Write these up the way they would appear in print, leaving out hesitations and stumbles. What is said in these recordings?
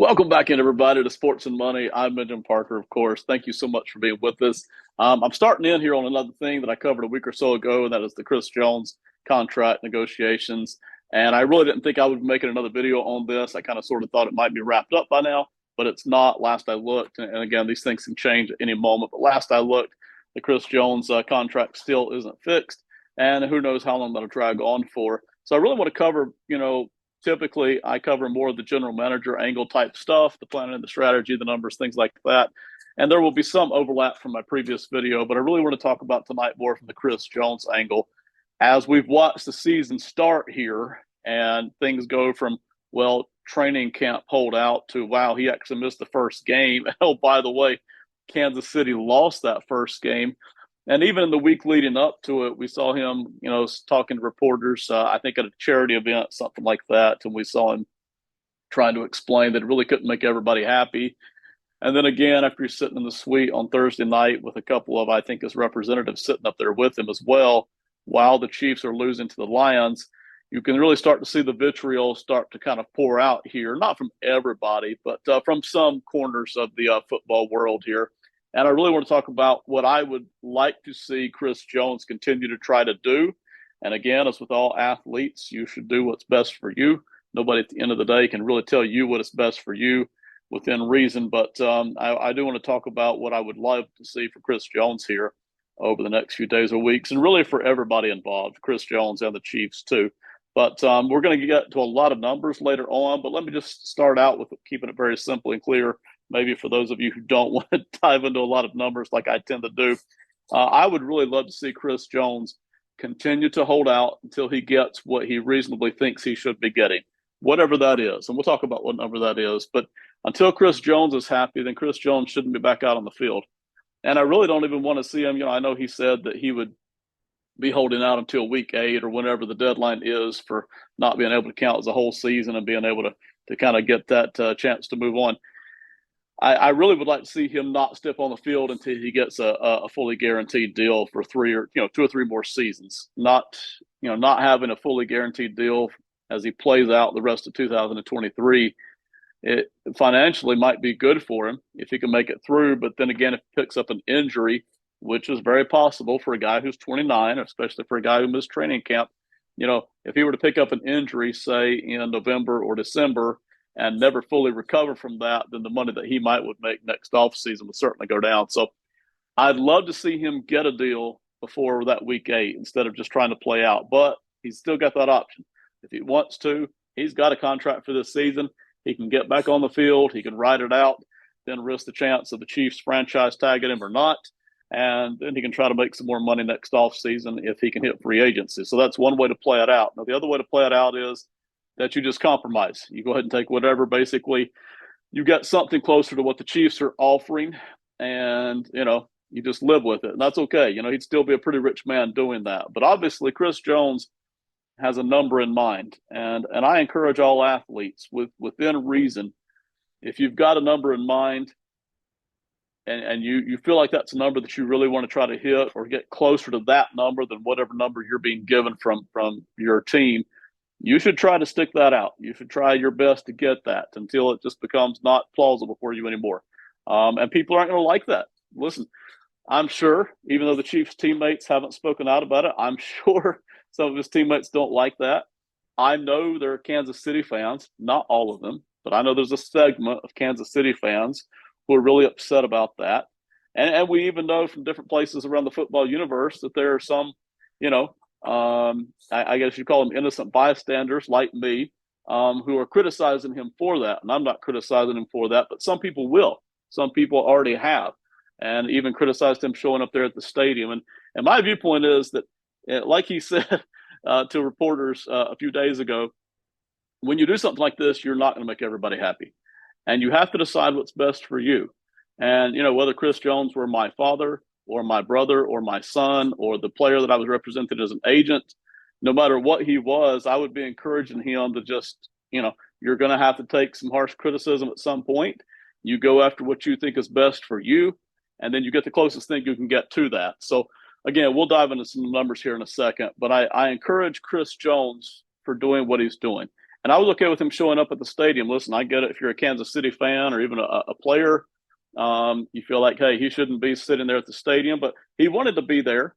Welcome back in, everybody, to Sports and Money. I'm Benjamin Parker, of course. Thank you so much for being with us. I'm starting in here on another thing that I covered a week or so ago, and that is the Chris Jones contract negotiations. And I really didn't think I would be making another video on this. I kind of sort of thought it might be wrapped up by now, but it's not. Last I looked, and again, these things can change at any moment, but last I looked, the Chris Jones contract still isn't fixed, and who knows how long that'll drag on for. So I really want to cover, typically I cover more of the general manager angle type stuff, the planning, the strategy, the numbers, things like that. And there will be some overlap from my previous video, but I really want to talk about tonight more from the Chris Jones angle. As we've watched the season start here and things go from, well, training camp holdout to, wow, he actually missed the first game. Oh, by the way, Kansas City lost that first game. And even in the week leading up to it, we saw him, talking to reporters, I think at a charity event, something like that. And we saw him trying to explain that it really couldn't make everybody happy. And then again, after he's sitting in the suite on Thursday night with a couple of, I think, his representatives sitting up there with him as well, while the Chiefs are losing to the Lions, you can really start to see the vitriol start to kind of pour out here, not from everybody, but from some corners of the football world here. And I really want to talk about what I would like to see Chris Jones continue to try to do. And again, as with all athletes, you should do what's best for you. Nobody at the end of the day can really tell you what is best for you within reason. But I do want to talk about what I would love to see for Chris Jones here over the next few days or weeks, and really for everybody involved, Chris Jones and the Chiefs too. But we're going to get to a lot of numbers later on. But let me just start out with keeping it very simple and clear. Maybe for those of you who don't want to dive into a lot of numbers like I tend to do, I would really love to see Chris Jones continue to hold out until he gets what he reasonably thinks he should be getting, whatever that is. And we'll talk about what number that is. But until Chris Jones is happy, then Chris Jones shouldn't be back out on the field. And I really don't even want to see him. I know he said that he would be holding out until week 8 or whenever the deadline is for not being able to count as a whole season and being able to kind of get that chance to move on. I really would like to see him not step on the field until he gets a fully guaranteed deal for 2 or 3 more seasons. Not having a fully guaranteed deal as he plays out the rest of 2023. It financially might be good for him if he can make it through. But then again, if he picks up an injury, which is very possible for a guy who's 29, especially for a guy who missed training camp, if he were to pick up an injury, say in November or December, and never fully recover from that, then the money that he might would make next offseason would certainly go down. So I'd love to see him get a deal before that week 8 instead of just trying to play out. But he's still got that option. If he wants to, he's got a contract for this season. He can get back on the field. He can ride it out, then risk the chance of the Chiefs franchise tagging him or not. And then he can try to make some more money next offseason if he can hit free agency. So that's one way to play it out. Now, the other way to play it out is that you just compromise. You go ahead and take whatever. Basically, you got something closer to what the Chiefs are offering, and you just live with it, and that's okay. He'd still be a pretty rich man doing that. But obviously, Chris Jones has a number in mind, and I encourage all athletes within reason. If you've got a number in mind, and you feel like that's a number that you really want to try to hit or get closer to that number than whatever number you're being given from your team, you should try to stick that out. You should try your best to get that until it just becomes not plausible for you anymore. And people aren't going to like that. Listen, I'm sure, even though the Chiefs teammates haven't spoken out about it, I'm sure some of his teammates don't like that. I know there are Kansas City fans, not all of them, but I know there's a segment of Kansas City fans who are really upset about that. And we even know from different places around the football universe that there are some, I guess you call them innocent bystanders like me, who are criticizing him for that. And I'm not criticizing him for that, but some people will. Some people already have, and even criticized him showing up there at the stadium. And my viewpoint is that, like he said to reporters a few days ago, when you do something like this, you're not going to make everybody happy. And you have to decide what's best for you. And, whether Chris Jones were my father or my brother or my son or the player that I was represented as an agent, no matter what he was, I would be encouraging him to just, you're going to have to take some harsh criticism at some point. You go after what you think is best for you, and then you get the closest thing you can get to that. So, again, we'll dive into some numbers here in a second, but I encourage Chris Jones for doing what he's doing. And I was okay with him showing up at the stadium. Listen, I get it. If you're a Kansas City fan or even a player, you feel like, hey, he shouldn't be sitting there at the stadium, but he wanted to be there.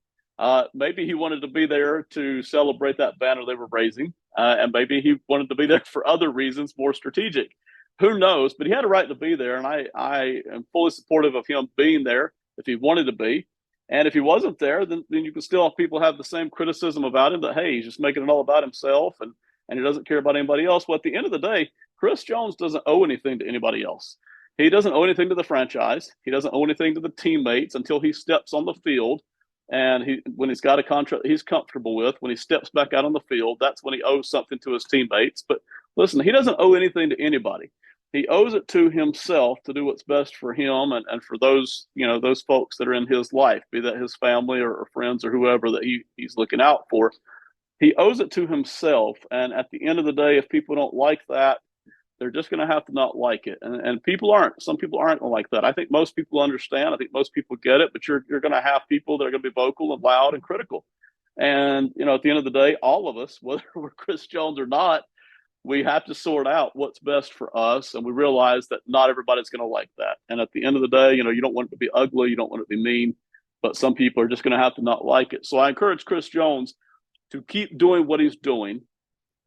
Maybe he wanted to be there to celebrate that banner they were raising, and maybe he wanted to be there for other reasons, more strategic. Who knows? But he had a right to be there, and I am fully supportive of him being there if he wanted to be. And if he wasn't there, then you can still have people have the same criticism about him that, hey, he's just making it all about himself and he doesn't care about anybody else. Well, at the end of the day, Chris Jones doesn't owe anything to anybody else. He doesn't owe anything to the franchise. He doesn't owe anything to the teammates until he steps on the field. And when he's got a contract he's comfortable with, when he steps back out on the field, that's when he owes something to his teammates. But listen, he doesn't owe anything to anybody. He owes it to himself to do what's best for him and for those, those folks that are in his life, be that his family or friends or whoever that he's looking out for. He owes it to himself. And at the end of the day, if people don't like that, they're just going to have to not like it. And some people aren't going to like that. I think most people understand. I think most people get it, but you're going to have people that are going to be vocal and loud and critical. And, at the end of the day, all of us, whether we're Chris Jones or not, we have to sort out what's best for us. And we realize that not everybody's going to like that. And at the end of the day, you don't want it to be ugly. You don't want it to be mean, but some people are just going to have to not like it. So I encourage Chris Jones to keep doing what he's doing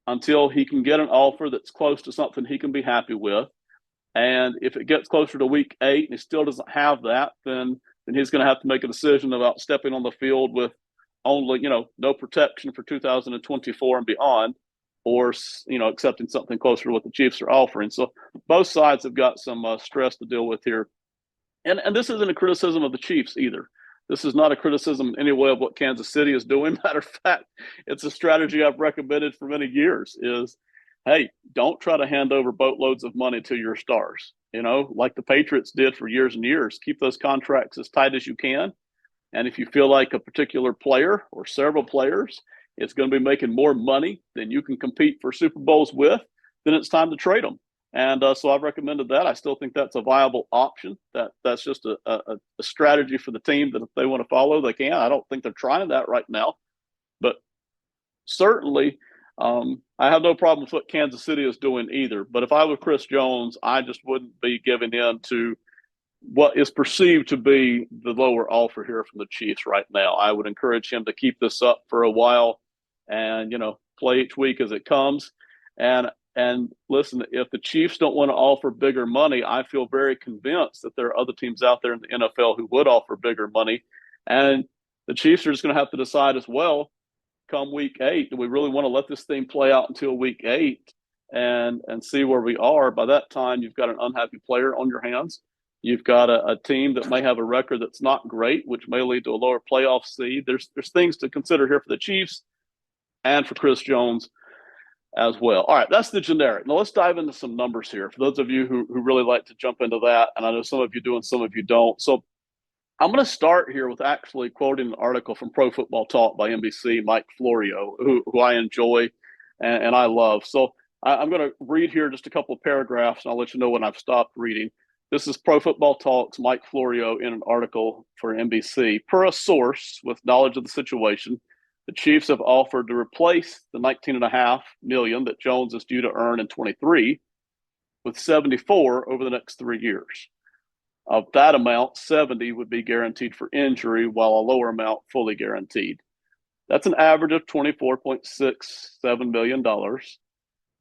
until he can get an offer that's close to something he can be happy with. And if it gets closer to week 8 and he still doesn't have that, then he's going to have to make a decision about stepping on the field with only, no protection for 2024 and beyond, or, accepting something closer to what the Chiefs are offering. So both sides have got some stress to deal with here. And this isn't a criticism of the Chiefs either. This is not a criticism in any way of what Kansas City is doing. Matter of fact, it's a strategy I've recommended for many years is, hey, don't try to hand over boatloads of money to your stars, like the Patriots did for years and years. Keep those contracts as tight as you can. And if you feel like a particular player or several players is going to be making more money than you can compete for Super Bowls with, then it's time to trade them. And so I've recommended that. I still think that's a viable option. That's just a strategy for the team that if they want to follow, they can. I don't think they're trying that right now. But certainly, I have no problem with what Kansas City is doing either. But if I were Chris Jones, I just wouldn't be giving in to what is perceived to be the lower offer here from the Chiefs right now. I would encourage him to keep this up for a while and, play each week as it comes. And listen, if the Chiefs don't want to offer bigger money, I feel very convinced that there are other teams out there in the NFL who would offer bigger money. And the Chiefs are just going to have to decide as well, come week 8, do we really want to let this thing play out until week 8 and see where we are? By that time, you've got an unhappy player on your hands. You've got a team that may have a record that's not great, which may lead to a lower playoff seed. There's things to consider here for the Chiefs and for Chris Jones as well. All right, that's the generic. Now let's dive into some numbers here for those of you who really like to jump into that. And I know some of you do and some of you don't. So I'm going to start here with actually quoting an article from Pro Football Talk by NBC, Mike Florio, who I enjoy and I love. So I'm going to read here just a couple of paragraphs, and I'll let you know when I've stopped reading. This is Pro Football Talk's Mike Florio in an article for NBC. Per a source with knowledge of the situation, the Chiefs have offered to replace the $19.5 million that Jones is due to earn in 23 with 74 over the next 3 years. Of that amount, 70 would be guaranteed for injury, while a lower amount fully guaranteed. That's an average of $24.67 million,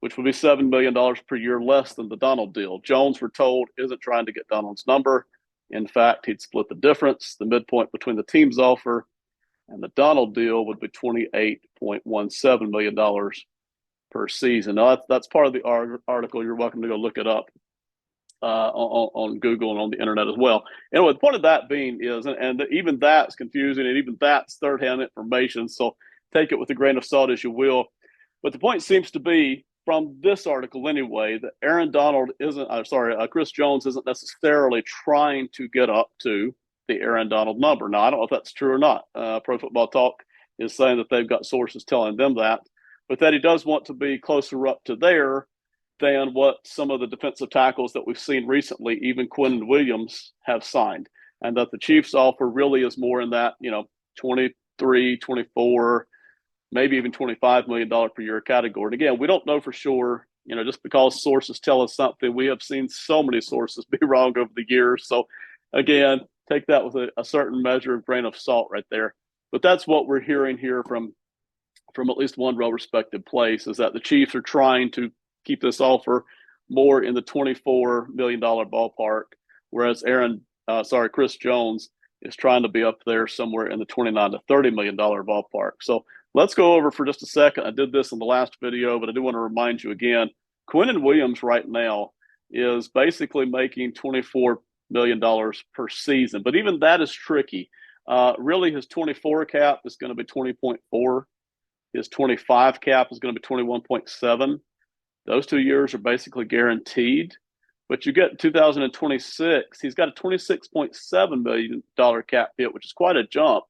which would be $7 million per year less than the Donald deal. Jones, we're told, isn't trying to get Donald's number. In fact, he'd split the difference. The midpoint between the team's offer and the Donald deal would be $28.17 million per season. Now, that's part of the article. You're welcome to go look it up on Google and on the internet as well. Anyway, the point of that being is, and even that's confusing, and even that's third-hand information, so take it with a grain of salt as you will. But the point seems to be, from this article anyway, that Chris Jones isn't necessarily trying to get up to the Aaron Donald number. Now, I don't know if that's true or not. Pro Football Talk is saying that they've got sources telling them that, but that he does want to be closer up to there than what some of the defensive tackles that we've seen recently, even Quinn Williams, have signed. And that the Chiefs offer really is more in that, 23, 24, maybe even $25 million per year category. And again, we don't know for sure, just because sources tell us something. We have seen so many sources be wrong over the years. So again, take that with a certain measure of grain of salt right there. But that's what we're hearing here from at least one well-respected place, is that the Chiefs are trying to keep this offer more in the $24 million ballpark, whereas Chris Jones is trying to be up there somewhere in the $29 to $30 million ballpark. So let's go over for just a second. I did this in the last video, but I do want to remind you again, Quinnen Williams right now is basically making $24 million per season, but even that is tricky. Really, his 24 cap is going to be 20.4. His 25 cap is going to be 21.7. Those 2 years are basically guaranteed. But you get 2026, he's got a $26.7 million cap hit, which is quite a jump.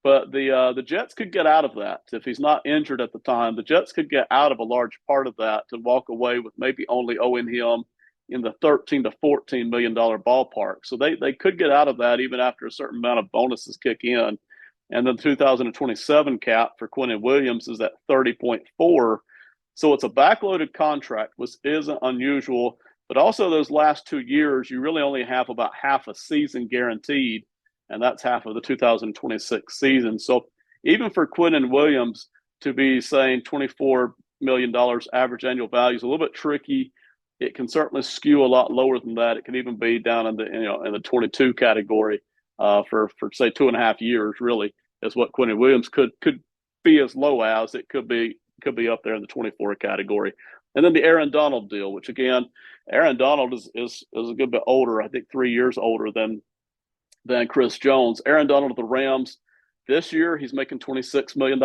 But the Jets could get out of that if he's not injured at the time. The Jets could get out of a large part of that and walk away with maybe only owing him in the $13 to $14 million ballpark. So they could get out of that even after a certain amount of bonuses kick in. And then the 2027 cap for Quinnen Williams is at 30.4. So it's a backloaded contract, which isn't unusual. But also those last 2 years, you really only have about half a season guaranteed, and that's half of the 2026 season. So even for Quinnen Williams to be saying $24 million average annual value is a little bit tricky. It can certainly skew a lot lower than that. It can even be down in the 22 category for say 2.5 years. Really, is what Quinnen Williams could be as low as. It could be up there in the 24 category. And then the Aaron Donald deal, which again, Aaron Donald is a good bit older. I think 3 years older than Chris Jones. Aaron Donald of the Rams, this year he's making $26 million.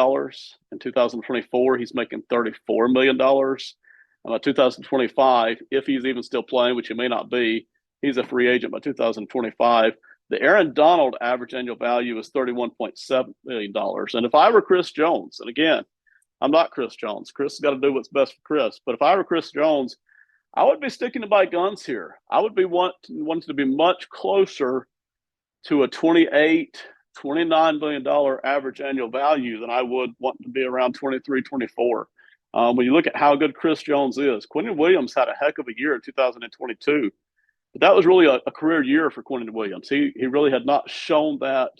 In 2024, he's making $34 million. 2025, if he's even still playing, which he may not be, he's a free agent by 2025. The Aaron Donald average annual value is $31.7 million. And if I were Chris Jones, and again, I'm not Chris Jones. Chris has got to do what's best for Chris. But if I were Chris Jones, I would be sticking to my guns here. I would be wanting to be much closer to a $29 million average annual value than I would want to be around 23, 24. When you look at how good Chris Jones is, Quinnen Williams had a heck of a year in 2022. But that was really a career year for Quinnen Williams. He really had not shown that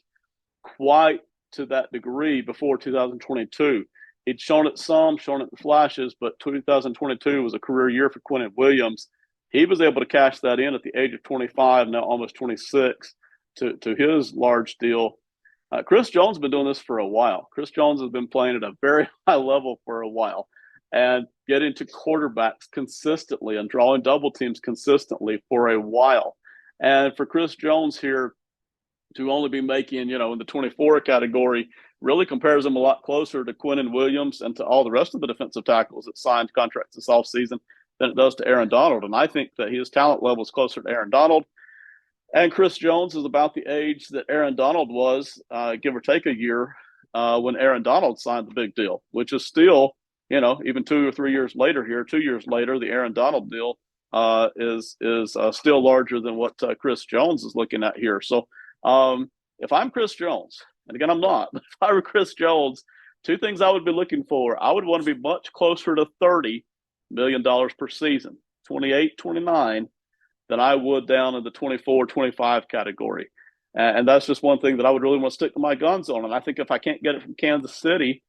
quite to that degree before 2022. He'd shown it in flashes, but 2022 was a career year for Quinnen Williams. He was able to cash that in at the age of 25, now almost 26, to his large deal. Chris Jones has been doing this for a while. Chris Jones has been playing at a very high level for a while and getting to quarterbacks consistently and drawing double teams consistently for a while. And for Chris Jones here to only be making, in the 24 category really compares him a lot closer to Quinnen Williams and to all the rest of the defensive tackles that signed contracts this offseason than it does to Aaron Donald. And I think that his talent level is closer to Aaron Donald. And Chris Jones is about the age that Aaron Donald was, give or take a year, when Aaron Donald signed the big deal, which is still, even 2 or 3 years later here, 2 years later, the Aaron Donald deal is still larger than what Chris Jones is looking at here. So if I'm Chris Jones, and again, I'm not, but if I were Chris Jones, 2 things I would be looking for. I would want to be much closer to $30 million per season, 28, 29, than I would down in the 24, 25 category. And that's just one thing that I would really want to stick to my guns on. And I think if I can't get it from Kansas City,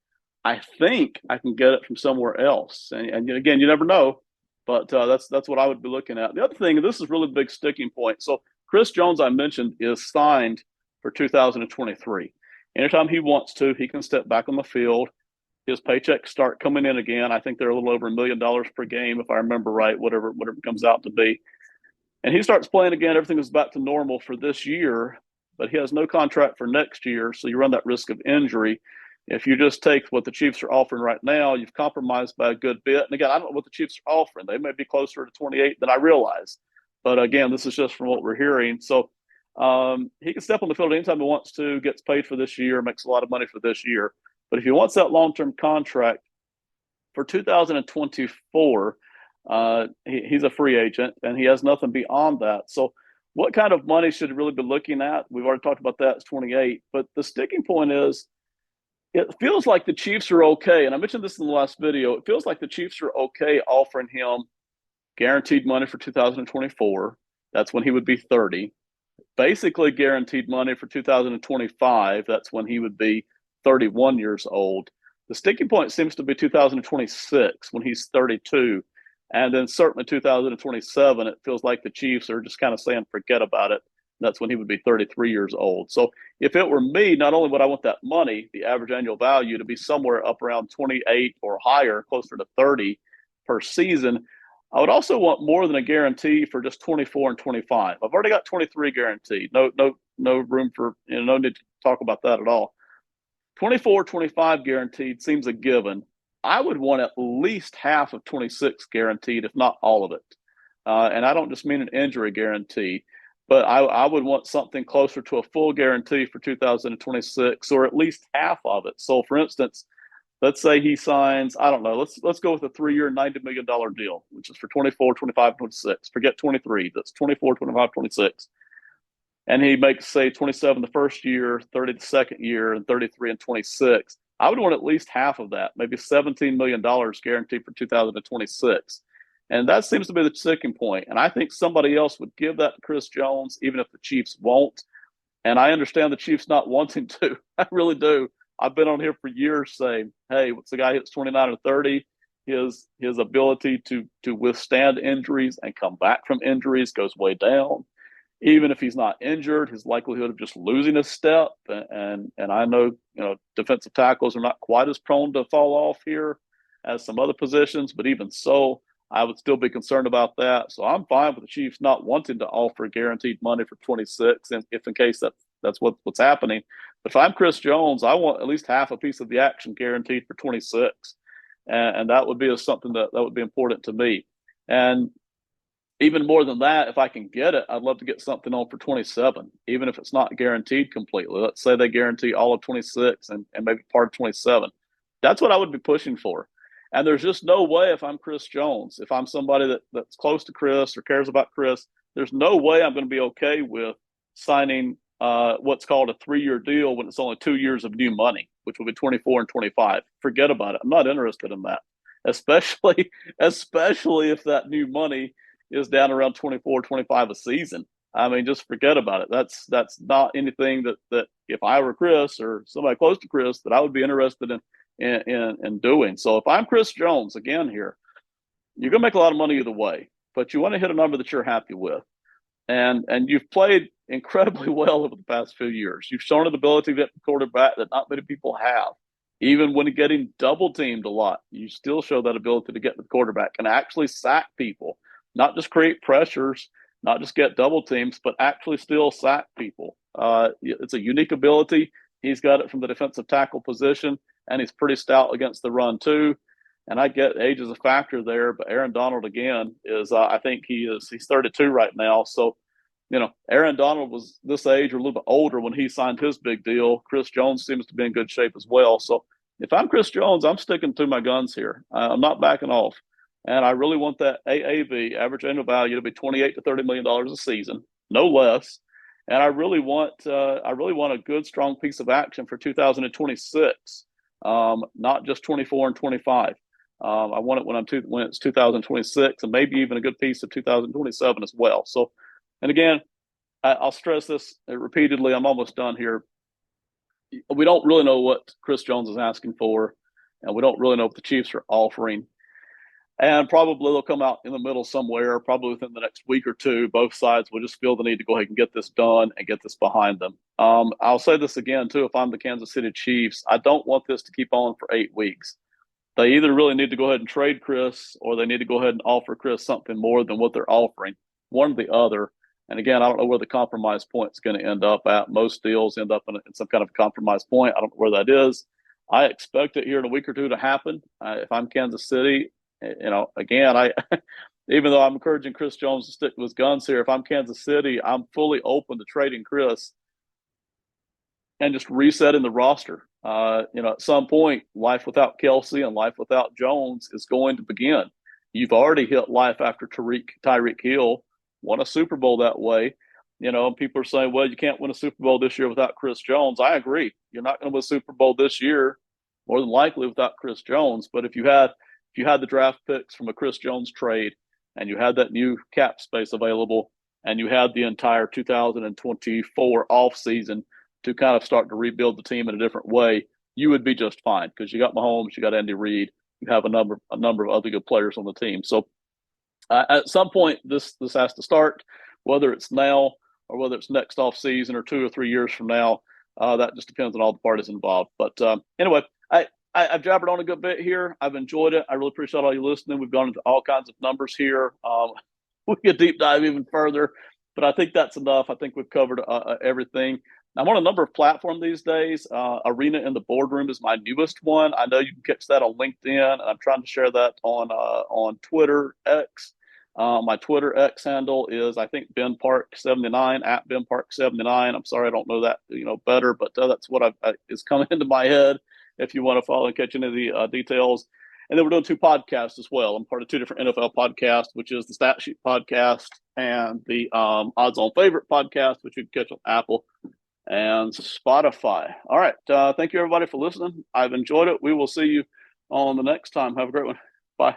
I think I can get it from somewhere else. And again, you never know, but that's what I would be looking at. The other thing, and this is really a big sticking point. So Chris Jones, I mentioned, is signed for 2023. Anytime he wants to, he can step back on the field. His paychecks start coming in again. I think they're a little over $1 million per game, if I remember right, whatever it comes out to be. And he starts playing again. Everything is back to normal for this year, but he has no contract for next year, so you run that risk of injury. If you just take what the Chiefs are offering right now, you've compromised by a good bit. And again, I don't know what the Chiefs are offering. They may be closer to 28 than I realize. But again, this is just from what we're hearing. So he can step on the field anytime he wants to, gets paid for this year, makes a lot of money for this year. But if he wants that long-term contract for 2024, he's a free agent and he has nothing beyond that. So what kind of money should he really be looking at? We've already talked about that. It's 28. But the sticking point is It feels like the Chiefs are okay, and I mentioned this in the last video. It feels like the Chiefs are okay offering him guaranteed money for 2024. That's when he would be 30. Basically guaranteed money for 2025. That's when he would be 31 years old. The sticking point seems to be 2026 when he's 32. And then certainly 2027, it feels like the Chiefs are just kind of saying, forget about it. That's when he would be 33 years old. So if it were me, not only would I want that money, the average annual value, to be somewhere up around 28 or higher, closer to 30 per season, I would also want more than a guarantee for just 24 and 25. I've already got 23 guaranteed. No room for, no need to talk about that at all. 24, 25 guaranteed seems a given. I would want at least half of 26 guaranteed, if not all of it. And I don't just mean an injury guarantee, but I would want something closer to a full guarantee for 2026, or at least half of it. So, for instance, let's say he signs, I don't know, let's go with a 3-year, $90 million deal, which is for 24, 25, 26. Forget 23. That's 24, 25, 26. And he makes, say, 27 the first year, 30 the second year, and 33 and 26. I would want at least half of that, maybe $17 million guaranteed for 2026. And that seems to be the sticking point. And I think somebody else would give that to Chris Jones, even if the Chiefs won't. And I understand the Chiefs not wanting to. I really do. I've been on here for years saying, hey, once the guy hits 29 or 30, his ability to withstand injuries and come back from injuries goes way down. Even if he's not injured, his likelihood of just losing a step, and I know, defensive tackles are not quite as prone to fall off here as some other positions, but even so, I would still be concerned about that. So I'm fine with the Chiefs not wanting to offer guaranteed money for 26, and if in case that's what's happening. But if I'm Chris Jones, I want at least half a piece of the action guaranteed for 26, and that would be something that would be important to me. And even more than that, if I can get it, I'd love to get something on for 27, even if it's not guaranteed completely. Let's say they guarantee all of 26 and maybe part of 27. That's what I would be pushing for. And there's just no way, if I'm Chris Jones, if I'm somebody that's close to Chris or cares about Chris, there's no way I'm going to be okay with signing what's called a 3-year deal when it's only 2 years of new money, which will be 24 and 25. Forget about it. I'm not interested in that, especially if that new money is down around 24, 25 a season. I mean, just forget about it. That's not anything that if I were Chris or somebody close to Chris, that I would be interested in doing. So if I'm Chris Jones, again here, you're going to make a lot of money either way, but you want to hit a number that you're happy with. And you've played incredibly well over the past few years. You've shown an ability to get the quarterback that not many people have. Even when getting double teamed a lot, you still show that ability to get the quarterback and actually sack people, not just create pressures, not just get double teams, but actually still sack people. It's a unique ability. He's got it from the defensive tackle position, and he's pretty stout against the run too. And I get age is a factor there, but Aaron Donald again is, I think he's 32 right now. So, Aaron Donald was this age or a little bit older when he signed his big deal. Chris Jones seems to be in good shape as well. So if I'm Chris Jones, I'm sticking to my guns here. I'm not backing off. And I really want that AAV, average annual value, to be $28 to $30 million a season, no less. And I really want a good, strong piece of action for 2026, not just 24 and 25. I want it when it's 2026, and maybe even a good piece of 2027 as well. So, and again, I'll stress this repeatedly. I'm almost done here. We don't really know what Chris Jones is asking for, and we don't really know what the Chiefs are offering. And probably they'll come out in the middle somewhere, probably within the next week or two. Both sides will just feel the need to go ahead and get this done and get this behind them. I'll say this again, too, if I'm the Kansas City Chiefs, I don't want this to keep on for 8 weeks. They either really need to go ahead and trade Chris, or they need to go ahead and offer Chris something more than what they're offering, one or the other. And again, I don't know where the compromise point is going to end up at. Most deals end up in some kind of compromise point. I don't know where that is. I expect it here in a week or two to happen. If I'm Kansas City, again, even though I'm encouraging Chris Jones to stick with his guns here, if I'm Kansas City, I'm fully open to trading Chris and just resetting the roster. At some point, life without Kelsey and life without Jones is going to begin. You've already hit life after Tyreek Hill won a Super Bowl that way. People are saying, well, you can't win a Super Bowl this year without Chris Jones. I agree. You're not going to win a Super Bowl this year more than likely without Chris Jones. But if you had the draft picks from a Chris Jones trade, and you had that new cap space available, and you had the entire 2024 offseason to kind of start to rebuild the team in a different way, you would be just fine because you got Mahomes, you got Andy Reid, you have a number of other good players on the team. So at some point, this has to start, whether it's now or whether it's next off season or 2 or 3 years from now. That just depends on all the parties involved. But anyway, I've jabbered on a good bit here. I've enjoyed it. I really appreciate all you listening. We've gone into all kinds of numbers here. We could deep dive even further, but I think that's enough. I think we've covered everything. I'm on a number of platforms these days. Arena in the Boardroom is my newest one. I know you can catch that on LinkedIn, and I'm trying to share that on Twitter X. My Twitter X handle is, I think, Ben Park 79 at Ben Park 79. I'm sorry, I don't know that better, but that's what is coming into my head. If you want to follow and catch any of the details. And then we're doing 2 podcasts as well. I'm part of 2 different NFL podcasts, which is the Stat Sheet podcast and the Odds On Favorite podcast, which you can catch on Apple and Spotify. All right. Thank you, everybody, for listening. I've enjoyed it. We will see you on the next time. Have a great one. Bye.